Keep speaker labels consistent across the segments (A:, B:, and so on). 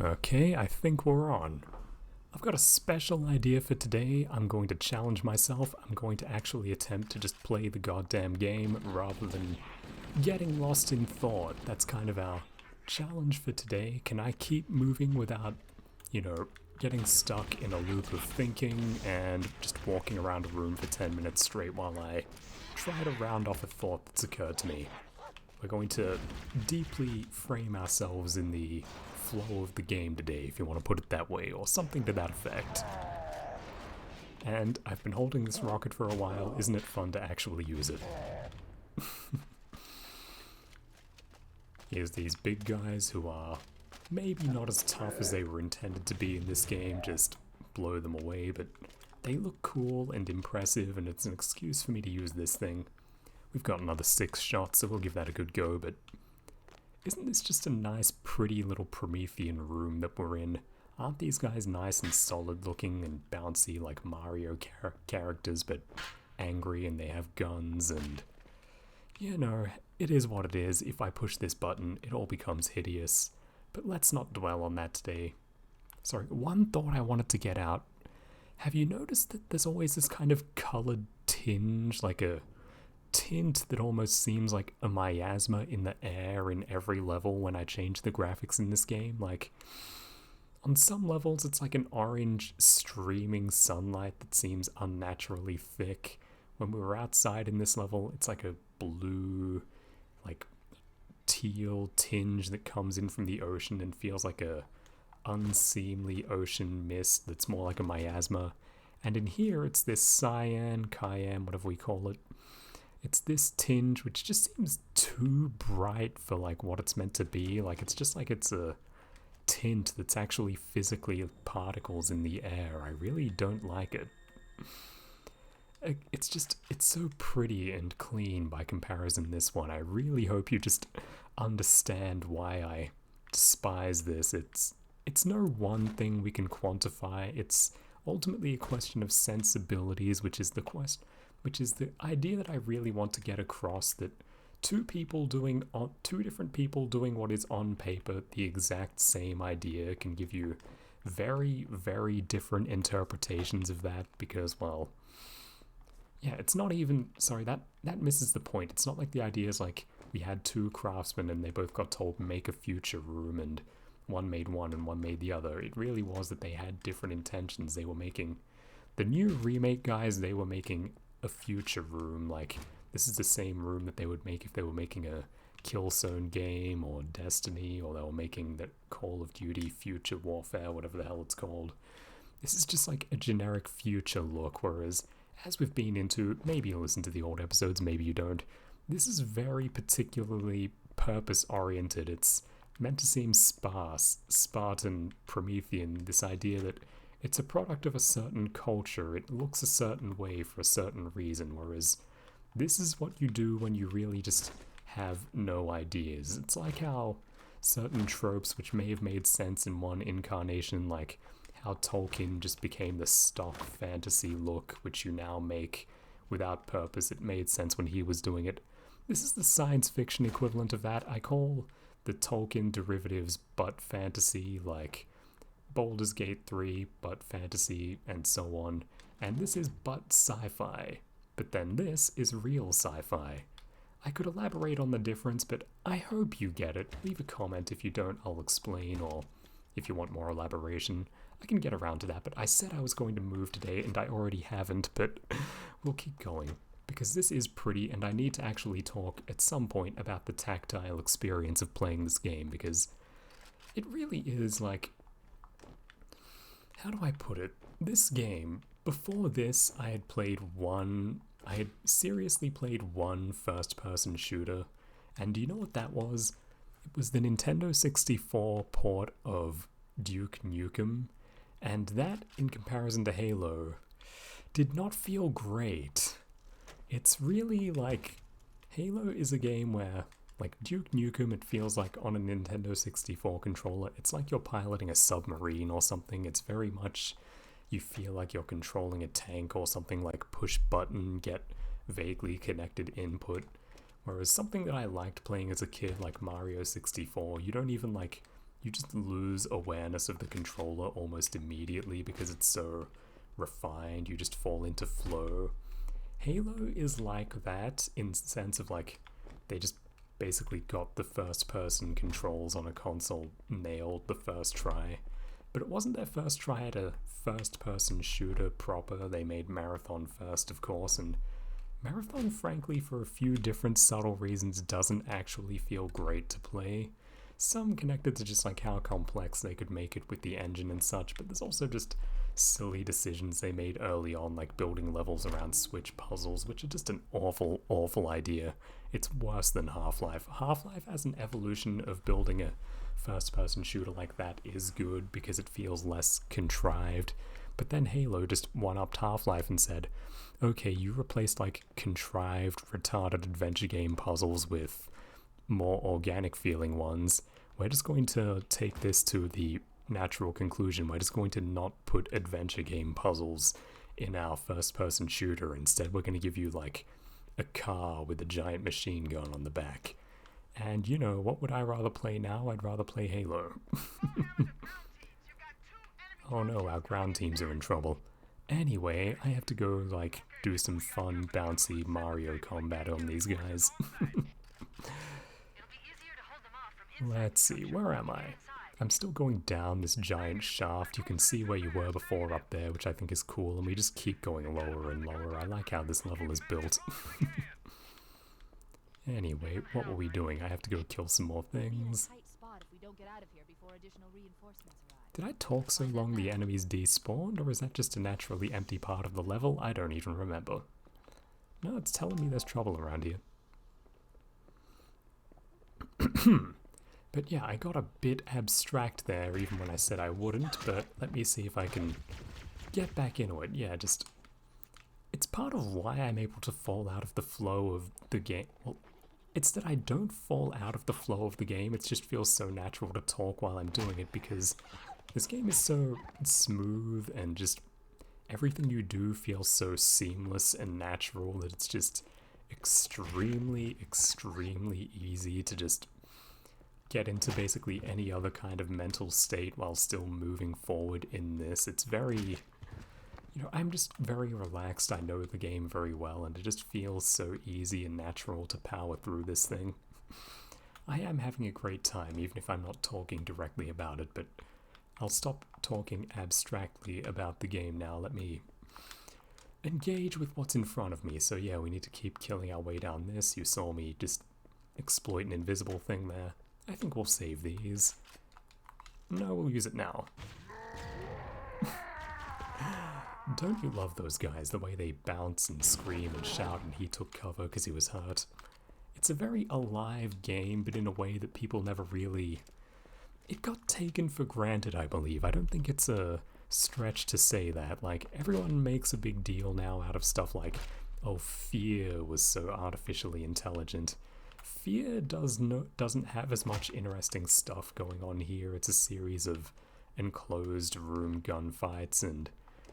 A: Okay, I think we're on. I've got a special idea for today. I'm going to challenge myself. I'm going to actually attempt to just play the goddamn game rather than getting lost in thought. That's kind of our challenge for today. Can I keep moving without, you know, getting stuck in a loop of thinking and just walking around a room for 10 minutes straight while I try to round off a thought that's occurred to me? We're going to deeply frame ourselves in the flow of the game today, if you want to put it that way, or something to that effect. And I've been holding this rocket for a while. Isn't it fun to actually use it? Here's these big guys who are maybe not as tough as they were intended to be in this game, just blow them away, but they look cool and impressive, and it's an excuse for me to use this thing. We've got another 6 shots, so we'll give that a good go, but isn't this just a nice, pretty little Promethean room that we're in? Aren't these guys nice and solid looking and bouncy like Mario characters, but angry and they have guns and... You know, it is what it is. If I push this button, it all becomes hideous. But let's not dwell on that today. Sorry, one thought I wanted to get out. Have you noticed that there's always this kind of colored tinge, like a tint that almost seems like a miasma in the air in every level when I change the graphics in this game? Like, on some levels it's like an orange streaming sunlight that seems unnaturally thick. When we were outside in this level, it's like a blue, like teal tinge that comes in from the ocean and feels like a unseemly ocean mist that's more like a miasma. And in here it's this cyan, whatever we call it. It's this tinge which just seems too bright for like what it's meant to be. Like it's just like it's a tint that's actually physically particles in the air. I really don't like it. It's so pretty and clean by comparison this one. I really hope you just understand why I despise this. It's no one thing we can quantify. It's ultimately a question of sensibilities, which is the idea that I really want to get across, that two different people doing what is on paper the exact same idea can give you very, very different interpretations of that because, well, yeah, it's not even... Sorry, that misses the point. It's not like the idea is like we had 2 craftsmen and they both got told make a future room and one made one and one made the other. It really was that they had different intentions. They were making... The new remake guys, they were making a future room. Like, this is the same room that they would make if they were making a Killzone game or Destiny, or they were making the Call of Duty Future Warfare, whatever the hell it's called. This is just like a generic future look, whereas as we've been into, maybe you listen to the old episodes, maybe you don't, this is very particularly purpose-oriented. It's meant to seem sparse, Spartan, Promethean, this idea that it's a product of a certain culture, it looks a certain way for a certain reason, whereas this is what you do when you really just have no ideas. It's like how certain tropes which may have made sense in one incarnation, like how Tolkien just became the stock fantasy look, which you now make without purpose. It made sense when he was doing it. This is the science fiction equivalent of that. I call the Tolkien derivatives but fantasy, like Baldur's Gate 3, but fantasy, and so on. And this is but sci-fi. But then this is real sci-fi. I could elaborate on the difference, but I hope you get it. Leave a comment. If you don't, I'll explain, or if you want more elaboration, I can get around to that. But I said I was going to move today, and I already haven't, but we'll keep going. Because this is pretty, and I need to actually talk at some point about the tactile experience of playing this game, because it really is like... How do I put it? This game, before this, I had seriously played one first-person shooter, and do you know what that was? It was the Nintendo 64 port of Duke Nukem, and that, in comparison to Halo, did not feel great. It's really like... Halo is a game where, like Duke Nukem, it feels like on a Nintendo 64 controller, it's like you're piloting a submarine or something. It's very much... You feel like you're controlling a tank or something, like push button, get vaguely connected input. Whereas something that I liked playing as a kid, like Mario 64, you don't even like you just lose awareness of the controller almost immediately because it's so refined. You just fall into flow. Halo is like that in the sense of like they just basically got the first person controls on a console nailed the first try. But it wasn't their first try at a first person shooter proper. They made Marathon first, of course, and Marathon, frankly, for a few different subtle reasons, doesn't actually feel great to play. Some connected to just like how complex they could make it with the engine and such, but there's also just silly decisions they made early on, like building levels around Switch puzzles, which are just an awful, awful idea. It's worse than Half-Life. Half-Life as an evolution of building a first-person shooter like that is good because it feels less contrived, but then Halo just one-upped Half-Life and said, okay, you replaced like contrived, retarded adventure game puzzles with more organic feeling ones. We're just going to take this to the natural conclusion. We're just going to not put adventure game puzzles in our first person shooter. Instead, we're going to give you like a car with a giant machine gun on the back. And you know, what would I rather play now? I'd rather play Halo. Oh no, our ground teams are in trouble. Anyway, I have to go like do some fun bouncy Mario combat on these guys. Let's see, where am I? I'm still going down this giant shaft. You can see where you were before up there, which I think is cool, and we just keep going lower and lower. I like how this level is built. Anyway, what were we doing? I have to go kill some more things. Did I talk so long the enemies despawned, or is that just a naturally empty part of the level? I don't even remember. No, it's telling me there's trouble around here. But yeah, I got a bit abstract there, even when I said I wouldn't, but let me see if I can get back into it. Yeah, just... it's part of why I'm able to fall out of the flow of the game. Well, it's that I don't fall out of the flow of the game, it just feels so natural to talk while I'm doing it, because this game is so smooth and just everything you do feels so seamless and natural that it's just extremely, extremely easy to just get into basically any other kind of mental state while still moving forward in this. It's very, you know, I'm just very relaxed. I know the game very well, and it just feels so easy and natural to power through this thing. I am having a great time, even if I'm not talking directly about it, but I'll stop talking abstractly about the game now. Let me engage with what's in front of me. So yeah, we need to keep killing our way down this. You saw me just exploit an invisible thing there. I think we'll save these. No, we'll use it now. Don't you love those guys, the way they bounce and scream and shout, and he took cover because he was hurt? It's a very alive game, but in a way that people never really... it got taken for granted, I believe. I don't think it's a stretch to say that. Like, everyone makes a big deal now out of stuff like, oh, Fear was so artificially intelligent. Fear doesn't have as much interesting stuff going on here. It's a series of enclosed room gunfights, and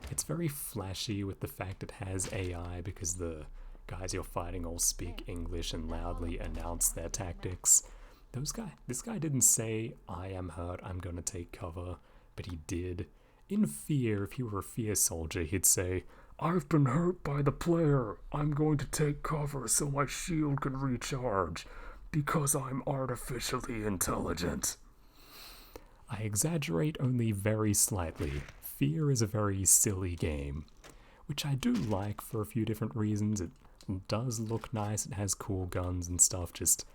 A: it's very flashy with the fact it has AI because the guys you're fighting all speak English and loudly announce their tactics. This guy didn't say, I am hurt, I'm gonna take cover, but he did. In Fear, if he were a Fear soldier, he'd say, I've been hurt by the player. I'm going to take cover so my shield can recharge, because I'm artificially intelligent. I exaggerate only very slightly. Fear is a very silly game, which I do like for a few different reasons. It does look nice, it has cool guns and stuff, just...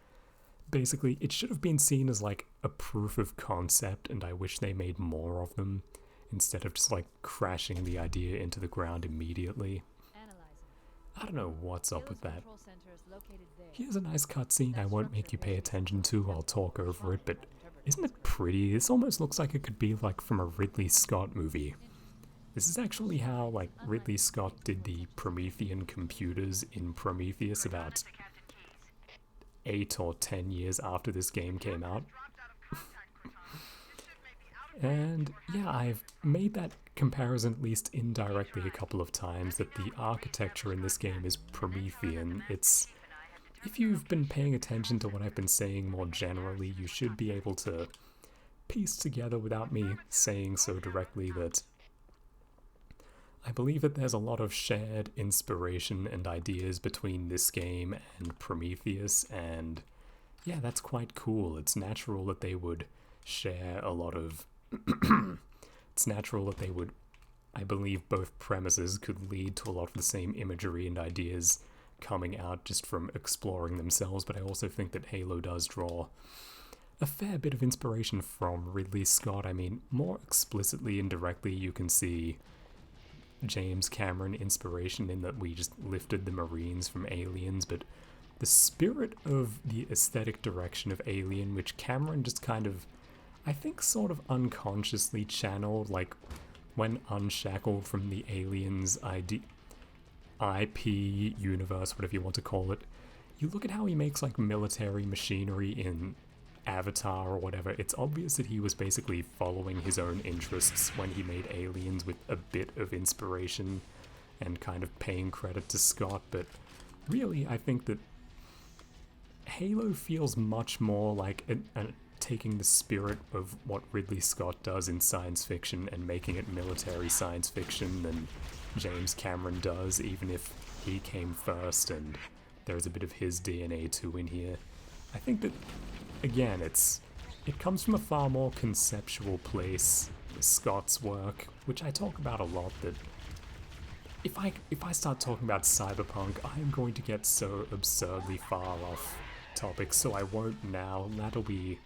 A: basically, it should have been seen as like a proof of concept, and I wish they made more of them, instead of just like crashing the idea into the ground immediately. I don't know what's up with that. Here's a nice cutscene I won't make you pay attention to, I'll talk over it, but isn't it pretty? This almost looks like it could be like from a Ridley Scott movie. This is actually how like Ridley Scott did the Promethean computers in Prometheus about 8 or 10 years after this game came out. And yeah, I've made that comparison at least indirectly a couple of times, that the architecture in this game is Promethean. It's... if you've been paying attention to what I've been saying more generally, you should be able to pieced together without me saying so directly that I believe that there's a lot of shared inspiration and ideas between this game and Prometheus, and yeah, that's quite cool. It's natural that they would share a lot of... it's natural that they would... I believe both premises could lead to a lot of the same imagery and ideas coming out just from exploring themselves, but I also think that Halo does draw a fair bit of inspiration from Ridley Scott. I mean, more explicitly and directly, you can see James Cameron inspiration in that we just lifted the Marines from Aliens, but the spirit of the aesthetic direction of Alien, which Cameron just kind of, I think, sort of unconsciously channeled, like when unshackled from the Aliens IP universe, whatever you want to call it. You look at how he makes like military machinery in Avatar or whatever. It's obvious that he was basically following his own interests when he made Aliens, with a bit of inspiration and kind of paying credit to Scott. But really, I think that Halo feels much more like taking the spirit of what Ridley Scott does in science fiction and making it military science fiction than James Cameron does, even if he came first and there's a bit of his DNA too in here. I think that, again, it comes from a far more conceptual place, Scott's work, which I talk about a lot, that if I start talking about cyberpunk, I'm going to get so absurdly far off topic, so I won't now. That'll be...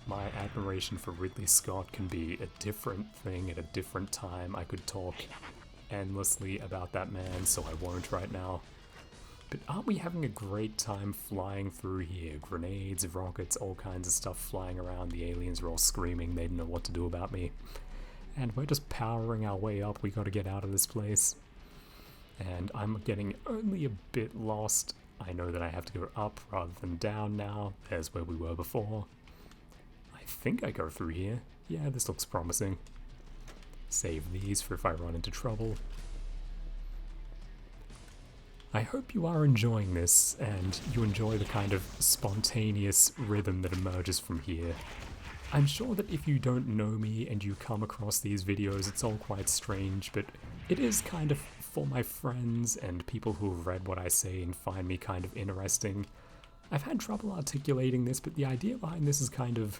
A: my admiration for Ridley Scott can be a different thing at a different time. I could talk endlessly about that man, so I won't right now. But aren't we having a great time flying through here? Grenades, rockets, all kinds of stuff flying around. The aliens are all screaming they don't know what to do about me. And we're just powering our way up. We gotta get out of this place. And I'm getting only a bit lost. I know that I have to go up rather than down now. There's where we were before. I think I go through here. Yeah, this looks promising. Save these for if I run into trouble. I hope you are enjoying this, and you enjoy the kind of spontaneous rhythm that emerges from here. I'm sure that if you don't know me and you come across these videos, it's all quite strange, but it is kind of for my friends and people who have read what I say and find me kind of interesting. I've had trouble articulating this, but the idea behind this is kind of,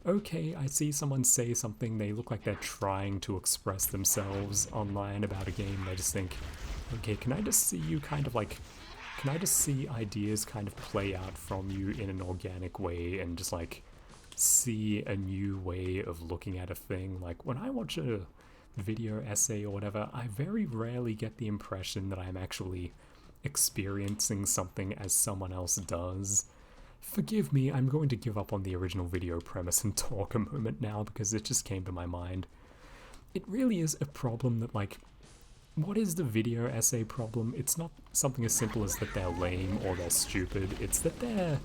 A: okay, I see someone say something, they look like they're trying to express themselves online about a game, they just think, okay, can I just see you kind of like, can I just see ideas kind of play out from you in an organic way and just like see a new way of looking at a thing? Like when I watch a video essay or whatever, I very rarely get the impression that I'm actually experiencing something as someone else does. Forgive me, I'm going to give up on the original video premise and talk a moment now because it just came to my mind. It really is a problem that, like, what is the video essay problem? It's not something as simple as that they're lame or they're stupid, it's that they're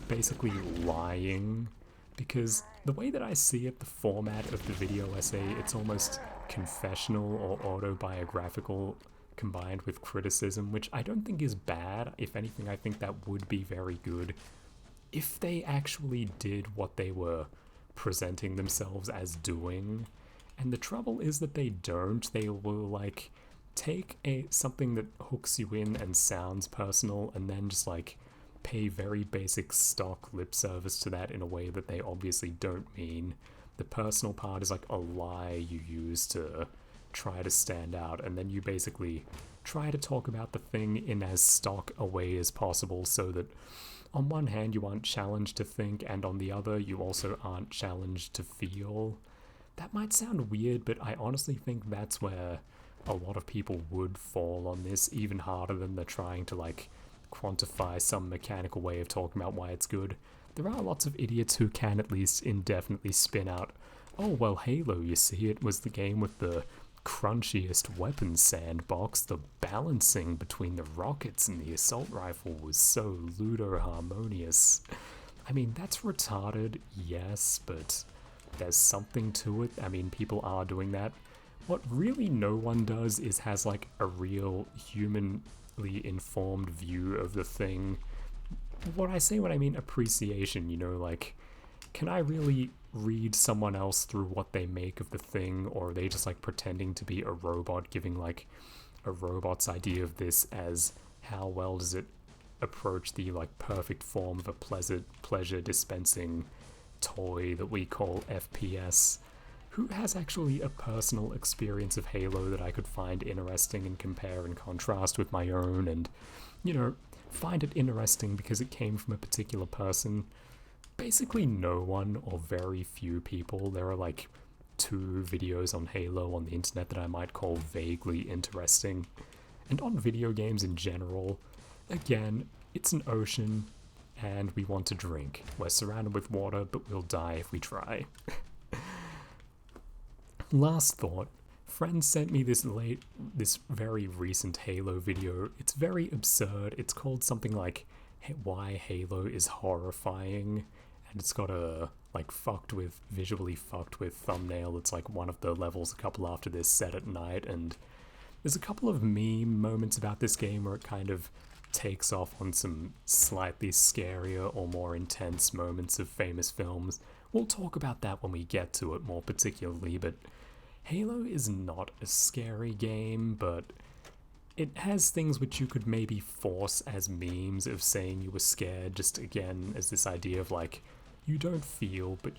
A: basically lying. Because the way that I see it, the format of the video essay, it's almost confessional or autobiographical combined with criticism, which I don't think is bad. If anything, I think that would be very good if they actually did what they were presenting themselves as doing. And the trouble is that they don't. They will, like, take something that hooks you in and sounds personal and then just, like, pay very basic stock lip service to that in a way that they obviously don't mean. The personal part is like a lie you use to try to stand out, and then you basically try to talk about the thing in as stock a way as possible so that on one hand you aren't challenged to think, and on the other you also aren't challenged to feel. That might sound weird, but I honestly think that's where a lot of people would fall on this, even harder than they're trying to, like, quantify some mechanical way of talking about why it's good. There are lots of idiots who can at least indefinitely spin out, oh, well, Halo, you see, it was the game with the crunchiest weapons sandbox. The balancing between the rockets and the assault rifle was so ludo-harmonious. I mean, that's retarded, yes, but there's something to it. I mean, people are doing that. What really no one does is has, like, a real humanly informed view of the thing. What I say when I mean appreciation, you know, like, can I really read someone else through what they make of the thing, or are they just like pretending to be a robot, giving like a robot's idea of this as how well does it approach the like perfect form of a pleasure dispensing toy that we call FPS? Who has actually a personal experience of Halo that I could find interesting and compare and contrast with my own, and, you know, find it interesting because it came from a particular person? Basically no one, or very few people. There are like 2 videos on Halo on the internet that I might call vaguely interesting. And on video games in general, again, it's an ocean, and we want to drink. We're surrounded with water, but we'll die if we try. Last thought, friends sent me this very recent Halo video. It's very absurd. It's called something like Why Halo is Horrifying, and it's got a like visually fucked with thumbnail. It's like one of the levels a couple after this set at night, and there's a couple of meme moments about this game where it kind of takes off on some slightly scarier or more intense moments of famous films. We'll talk about that when we get to it more particularly, but Halo is not a scary game, but it has things which you could maybe force as memes of saying you were scared, just again as this idea of like, you don't feel, but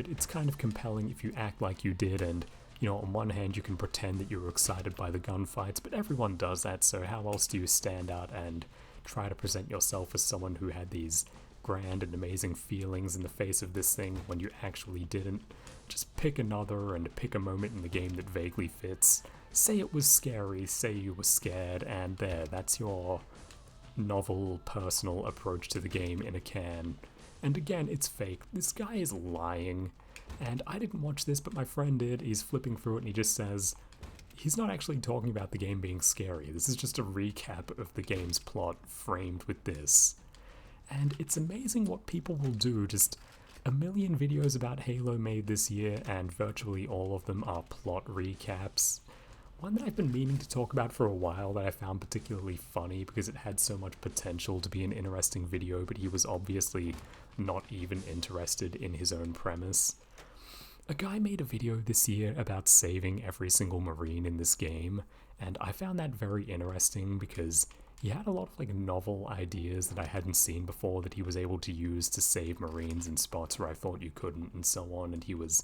A: it's kind of compelling if you act like you did, and, you know, on one hand you can pretend that you were excited by the gunfights, but everyone does that, so how else do you stand out and try to present yourself as someone who had these grand and amazing feelings in the face of this thing when you actually didn't? Just pick another and pick a moment in the game that vaguely fits. Say it was scary, say you were scared, and that's your novel, personal approach to the game in a can. And again, it's fake. This guy is lying. And I didn't watch this, but my friend did. He's flipping through it and he just says, he's not actually talking about the game being scary. This is just a recap of the game's plot framed with this. And it's amazing what people will do. Just a million videos about Halo made this year, and virtually all of them are plot recaps. One that I've been meaning to talk about for a while that I found particularly funny because it had so much potential to be an interesting video, but he was obviously not even interested in his own premise. A guy made a video this year about saving every single Marine in this game, and I found that very interesting because he had a lot of like novel ideas that I hadn't seen before that he was able to use to save Marines in spots where I thought you couldn't, and so on, and he was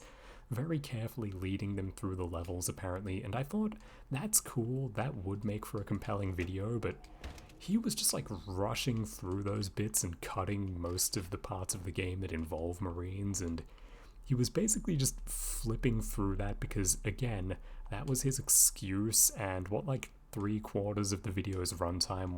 A: very carefully leading them through the levels apparently, and I thought, that's cool, that would make for a compelling video, but he was just like rushing through those bits and cutting most of the parts of the game that involve Marines, and he was basically just flipping through that because, again, that was his excuse, and what like 3/4 of the video's runtime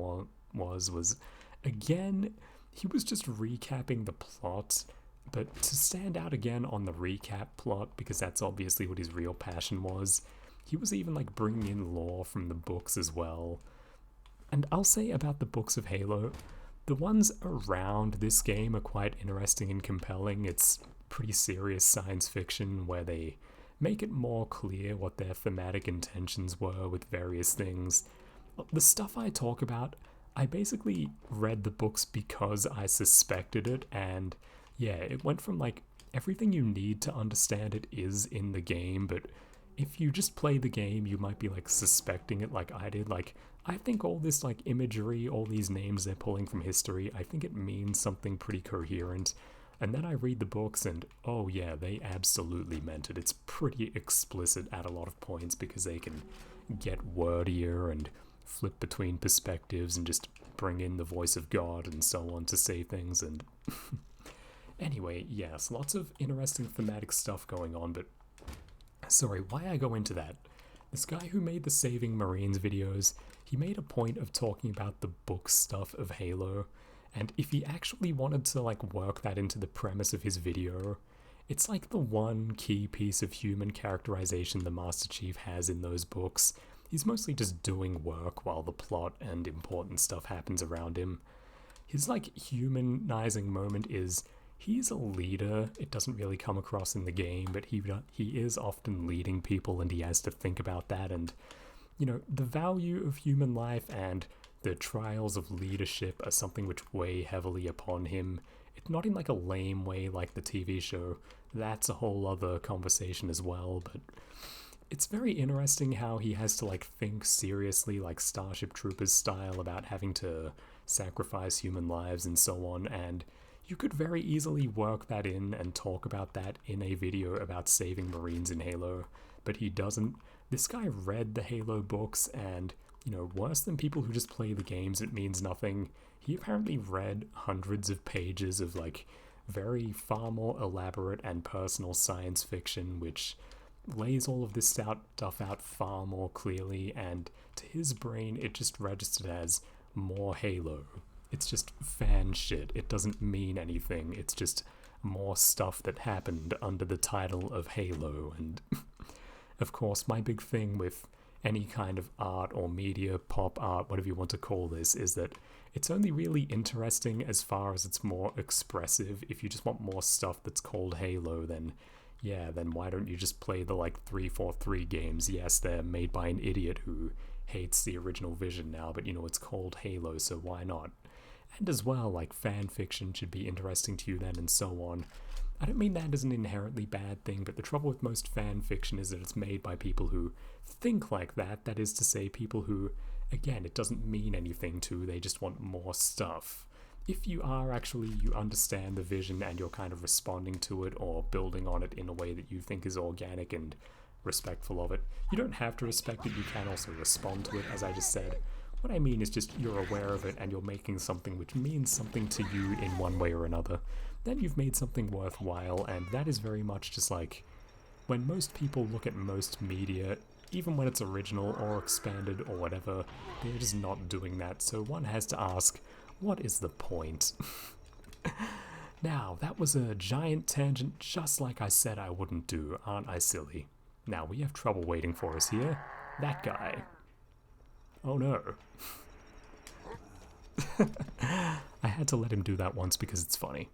A: was, again, he was just recapping the plot. But to stand out again on the recap plot, because that's obviously what his real passion was, he was even like bringing in lore from the books as well. And I'll say about the books of Halo, the ones around this game are quite interesting and compelling. It's pretty serious science fiction where they make it more clear what their thematic intentions were with various things. The stuff I talk about, I basically read the books because I suspected it, and yeah, it went from like everything you need to understand it is in the game, but if you just play the game, you might be like suspecting it like I did. Like, I think all this like imagery, all these names they're pulling from history, I think it means something pretty coherent. And then I read the books and, oh yeah, they absolutely meant it. It's pretty explicit at a lot of points because they can get wordier and flip between perspectives and just bring in the voice of God and so on to say things. And anyway, yes, lots of interesting thematic stuff going on, but sorry, why I go into that? This guy who made the Saving Marines videos, he made a point of talking about the book stuff of Halo. And if he actually wanted to like work that into the premise of his video, it's like the one key piece of human characterization the Master Chief has in those books. He's mostly just doing work while the plot and important stuff happens around him. His like humanizing moment is he's a leader. It doesn't really come across in the game, but he is often leading people and he has to think about that, and you know, the value of human life and the trials of leadership are something which weigh heavily upon him. not in like a lame way like the TV show. That's a whole other conversation as well, but it's very interesting how he has to like think seriously, like Starship Troopers style, about having to sacrifice human lives and so on, and you could very easily work that in and talk about that in a video about saving Marines in Halo, but he doesn't. This guy read the Halo books, and, you know, worse than people who just play the games, it means nothing. He apparently read hundreds of pages of like very far more elaborate and personal science fiction, which lays all of this stuff out far more clearly, and to his brain it just registered as more Halo. It's just fan shit. It doesn't mean anything. It's just more stuff that happened under the title of Halo. And of course, my big thing with any kind of art or media, pop art, whatever you want to call this, is that it's only really interesting as far as it's more expressive. If you just want more stuff that's called Halo, then yeah, then why don't you just play the like 343 games? Yes, they're made by an idiot who hates the original vision now, but you know, it's called Halo, so why not? And as well, like, fan fiction should be interesting to you then, and so on. I don't mean that as an inherently bad thing, but the trouble with most fan fiction is that it's made by people who think like that. That is to say, people who, again, it doesn't mean anything to, they just want more stuff. If you are actually, you understand the vision and you're kind of responding to it or building on it in a way that you think is organic and respectful of it, you don't have to respect it, you can also respond to it, as I just said. What I mean is just you're aware of it and you're making something which means something to you in one way or another. Then you've made something worthwhile, and that is very much just like when most people look at most media, even when it's original or expanded or whatever, they're just not doing that, so one has to ask, what is the point? Now, that was a giant tangent just like I said I wouldn't do, aren't I silly? Now, we have trouble waiting for us here. That guy. Oh no. I had to let him do that once because it's funny.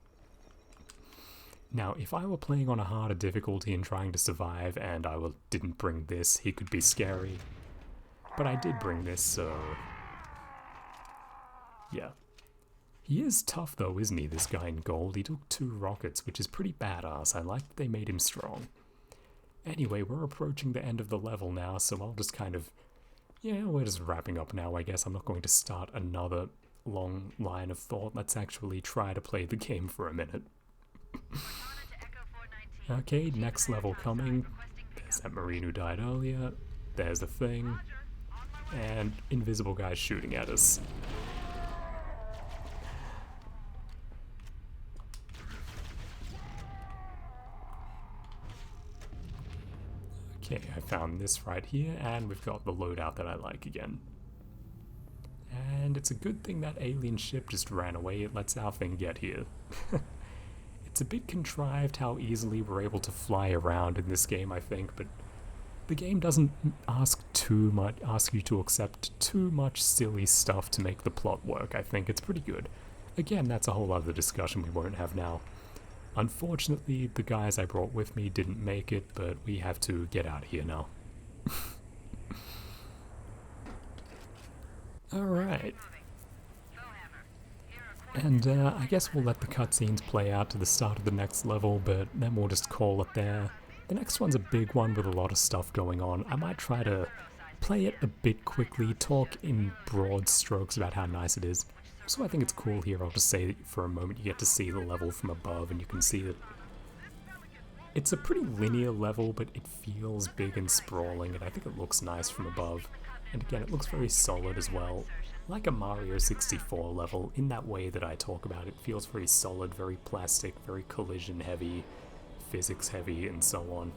A: Now, if I were playing on a harder difficulty and trying to survive and I didn't bring this, he could be scary. But I did bring this, so yeah. He is tough though, isn't he, this guy in gold? He took 2 rockets, which is pretty badass. I like that they made him strong. Anyway, we're approaching the end of the level now, so I'll just kind of... yeah, we're just wrapping up now, I guess. I'm not going to start another long line of thought. Let's actually try to play the game for a minute. Okay, next level coming. There's that Marine who died earlier. There's the thing. And invisible guys shooting at us. Okay, I found this right here, and we've got the loadout that I like again. And it's a good thing that alien ship just ran away. It lets our thing get here. It's a bit contrived how easily we're able to fly around in this game, I think, but the game doesn't ask you to accept too much silly stuff to make the plot work. I think it's pretty good. Again, that's a whole other discussion we won't have now. Unfortunately, the guys I brought with me didn't make it, but we have to get out of here now. Alright. And I guess we'll let the cutscenes play out to the start of the next level, but then we'll just call it there. The next one's a big one with a lot of stuff going on. I might try to play it a bit quickly, talk in broad strokes about how nice it is. So I think it's cool here, I'll just say that for a moment you get to see the level from above and you can see that it's a pretty linear level, but it feels big and sprawling, and I think it looks nice from above. And again, it looks very solid as well. Like a Mario 64 level, in that way that I talk about, it feels very solid, very plastic, very collision heavy, physics heavy, and so on.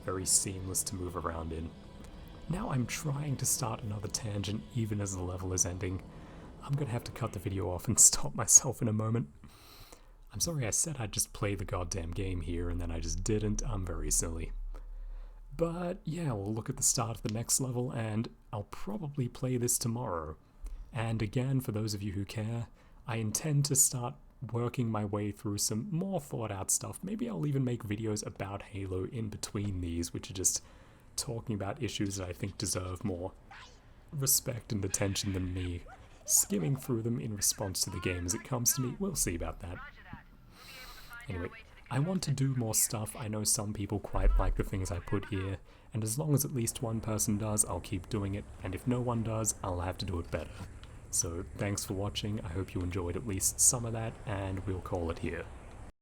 A: Very seamless to move around in. Now I'm trying to start another tangent even as the level is ending. I'm gonna have to cut the video off and stop myself in a moment. I'm sorry I said I'd just play the goddamn game here and then I just didn't. I'm very silly. But yeah, we'll look at the start of the next level and I'll probably play this tomorrow. And again, for those of you who care, I intend to start working my way through some more thought out stuff. Maybe I'll even make videos about Halo in between these, which are just talking about issues that I think deserve more respect and attention than me skimming through them in response to the game as it comes to me. We'll see about that. Anyway, I want to do more stuff. I know some people quite like the things I put here, and as long as at least one person does, I'll keep doing it, and if no one does, I'll have to do it better. So thanks for watching, I hope you enjoyed at least some of that, and we'll call it here.